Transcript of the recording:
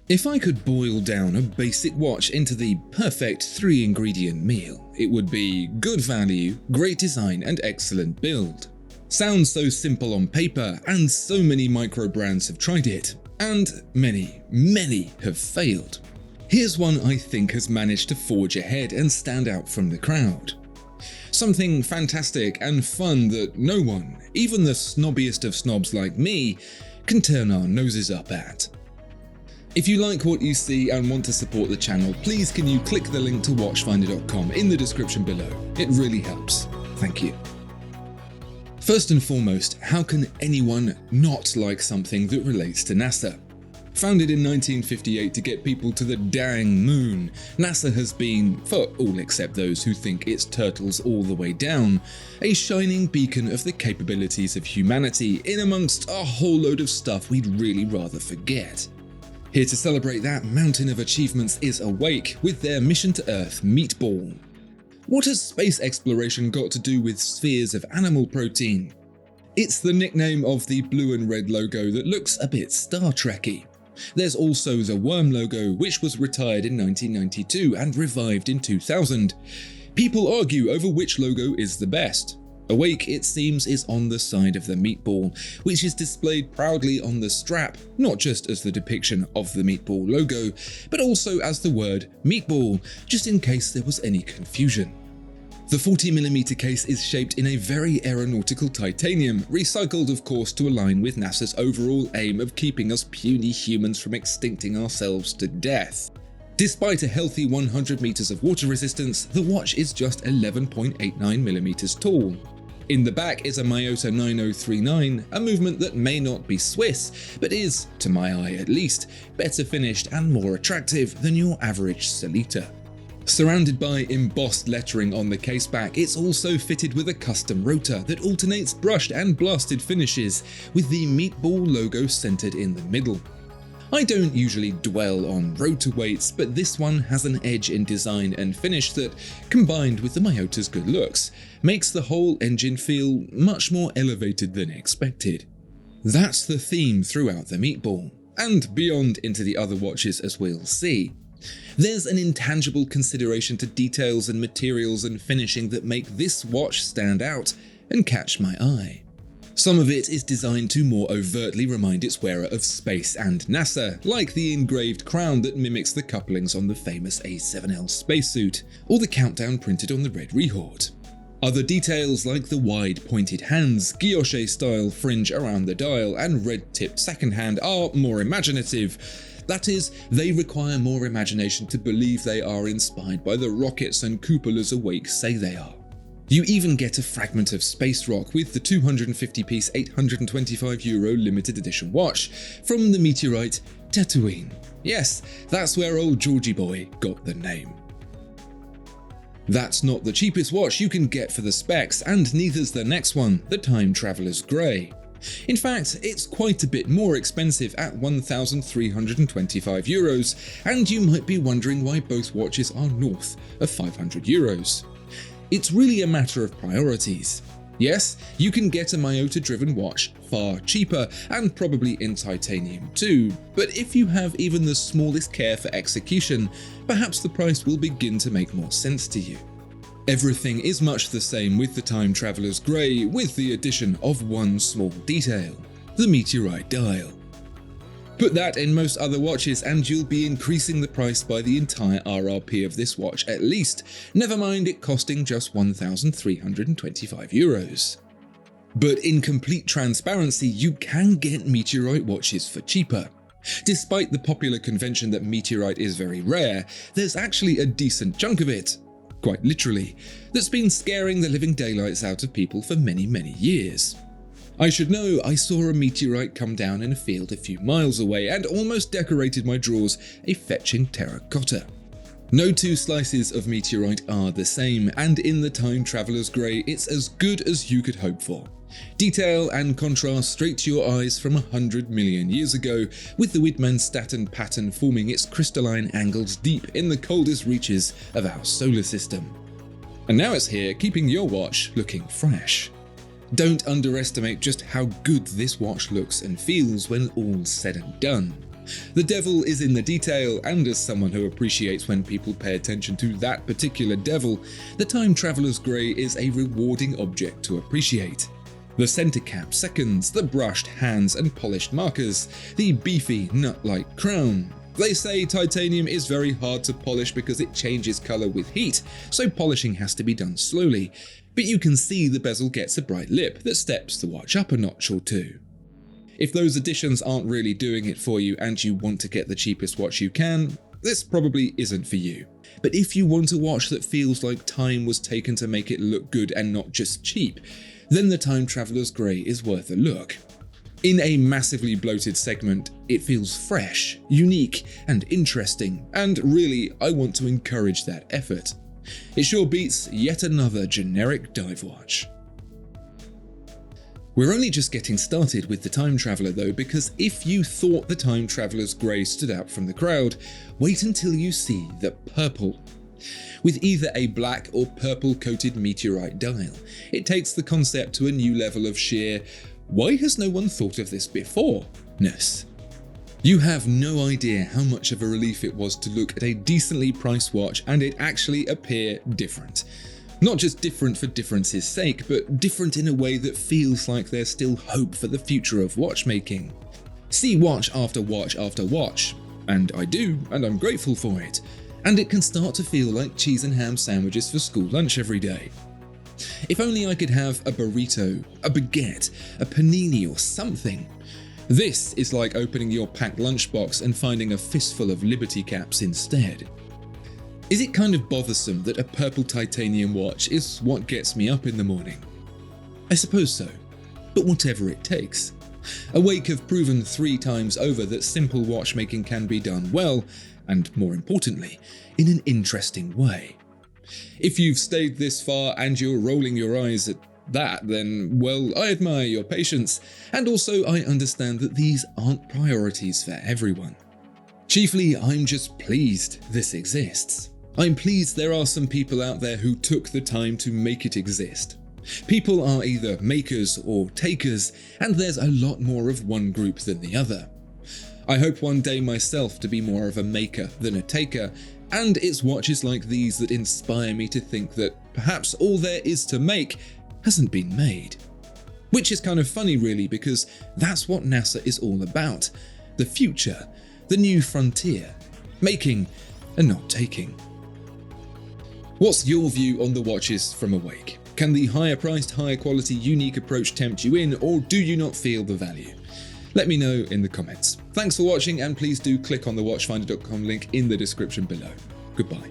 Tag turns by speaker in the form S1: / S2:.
S1: If I could boil down a basic watch into the perfect 3-ingredient meal, it would be good value, great design, and excellent build. Sounds so simple on paper, and so many micro brands have tried it, and many have failed. Here's one I think has managed to forge ahead and stand out from the crowd. Something fantastic and fun that no one, even the snobbiest of snobs like me, can turn our noses up at. If you like what you see and want to support the channel, please can you click the link to watchfinder.com in the description below. It really helps. Thank you. First and foremost, how can anyone not like something that relates to NASA? Founded in 1958 to get people to the dang moon, NASA has been, for all except those who think it's turtles all the way down, a shining beacon of the capabilities of humanity in amongst a whole load of stuff we'd really rather forget. Here to celebrate that mountain of achievements is Awake with their mission to Earth, Meatball. What has space exploration got to do with spheres of animal protein? It's the nickname of the blue and red logo that looks a bit Star Trek-y. There's also the worm logo, which was retired in 1992 and revived in 2000. People argue over which logo is the best. Awake, it seems, is on the side of the meatball, which is displayed proudly on the strap, not just as the depiction of the meatball logo, but also as the word meatball, just in case there was any confusion. The 40mm case is shaped in a very aeronautical titanium, recycled of course to align with NASA's overall aim of keeping us puny humans from extincting ourselves to death. Despite a healthy 100 meters of water resistance, the watch is just 11.89mm tall. In the back is a Miyota 9039, a movement that may not be Swiss, but is, to my eye at least, better finished and more attractive than your average Sellita. Surrounded by embossed lettering on the case back, it's also fitted with a custom rotor that alternates brushed and blasted finishes, with the Meatball logo centered in the middle. I don't usually dwell on rotor weights, but this one has an edge in design and finish that, combined with the Miyota's good looks, makes the whole engine feel much more elevated than expected. That's the theme throughout the Meatball, and beyond into the other watches as we'll see. There's an intangible consideration to details and materials and finishing that make this watch stand out and catch my eye. Some of it is designed to more overtly remind its wearer of space and NASA, like the engraved crown that mimics the couplings on the famous A7L spacesuit, or the countdown printed on the red rehort. Other details like the wide pointed hands, guilloche-style fringe around the dial, and red-tipped second hand are more imaginative. That is, they require more imagination to believe they are inspired by the rockets and cupolas Awake say they are. You even get a fragment of space rock with the 250-piece €825 limited edition watch from the meteorite Tatooine. Yes, that's where old Georgie boy got the name. That's not the cheapest watch you can get for the specs, and neither's the next one, the Time Traveler's Grey. In fact, it's quite a bit more expensive at €1,325, and you might be wondering why both watches are north of €500. It's really a matter of priorities. Yes, you can get a Miyota-driven watch far cheaper, and probably in titanium too, but if you have even the smallest care for execution, perhaps the price will begin to make more sense to you. Everything is much the same with the Time Traveler's Grey, with the addition of one small detail: the meteorite dial. Put that in most other watches and you'll be increasing the price by the entire RRP of this watch at least, never mind it costing just €1,325. But in complete transparency, you can get meteorite watches for cheaper. Despite the popular convention that meteorite is very rare, there's actually a decent chunk of it, quite literally, that's been scaring the living daylights out of people for many years. I should know I saw a meteorite come down in a field a few miles away and almost decorated my drawers a fetching terracotta. No two slices of meteorite are the same, and in the Time Traveler's Grey it's as good as you could hope for. Detail and contrast straight to your eyes from 100 million years ago, with the Widmanstatten pattern forming its crystalline angles deep in the coldest reaches of our solar system. And now it's here, keeping your watch looking fresh. Don't underestimate just how good this watch looks and feels when all's said and done. The devil is in the detail, and as someone who appreciates when people pay attention to that particular devil, the Time Traveler's Grey is a rewarding object to appreciate. The center cap seconds, the brushed hands and polished markers, the beefy nut-like crown. They say titanium is very hard to polish because it changes color with heat, so polishing has to be done slowly, but you can see the bezel gets a bright lip that steps the watch up a notch or two. If those additions aren't really doing it for you and you want to get the cheapest watch you can, this probably isn't for you. But if you want a watch that feels like time was taken to make it look good and not just cheap, then the Time Traveler's Grey is worth a look. In a massively bloated segment, it feels fresh, unique, and interesting, and really, I want to encourage that effort. It sure beats yet another generic dive watch. We're only just getting started with the Time Traveler though, because if you thought the Time Traveler's Grey stood out from the crowd, wait until you see the purple. With either a black or purple coated meteorite dial, it takes the concept to a new level of sheer, why has no one thought of this before-ness. You have no idea how much of a relief it was to look at a decently priced watch and it actually appear different. Not just different for difference's sake, but different in a way that feels like there's still hope for the future of watchmaking. See watch after watch after watch, and I do, and I'm grateful for it, and it can start to feel like cheese and ham sandwiches for school lunch every day. If only I could have a burrito, a baguette, a panini or something. This is like opening your packed lunchbox and finding a fistful of Liberty caps instead. Is it kind of bothersome that a purple titanium watch is what gets me up in the morning? I suppose so, but whatever it takes. Awake have proven 3 times over that simple watchmaking can be done well, and more importantly, in an interesting way. If you've stayed this far and you're rolling your eyes at that, then, well, I admire your patience, and also I understand that these aren't priorities for everyone. Chiefly, I'm just pleased this exists. I'm pleased there are some people out there who took the time to make it exist. People are either makers or takers, and there's a lot more of one group than the other. I hope one day myself to be more of a maker than a taker, and it's watches like these that inspire me to think that perhaps all there is to make hasn't been made. Which is kind of funny really, because that's what NASA is all about. The future, the new frontier, making and not taking. What's your view on the watches from Awake? Can the higher priced, higher quality, unique approach tempt you in, or do you not feel the value? Let me know in the comments. Thanks for watching, and please do click on the watchfinder.com link in the description below. Goodbye.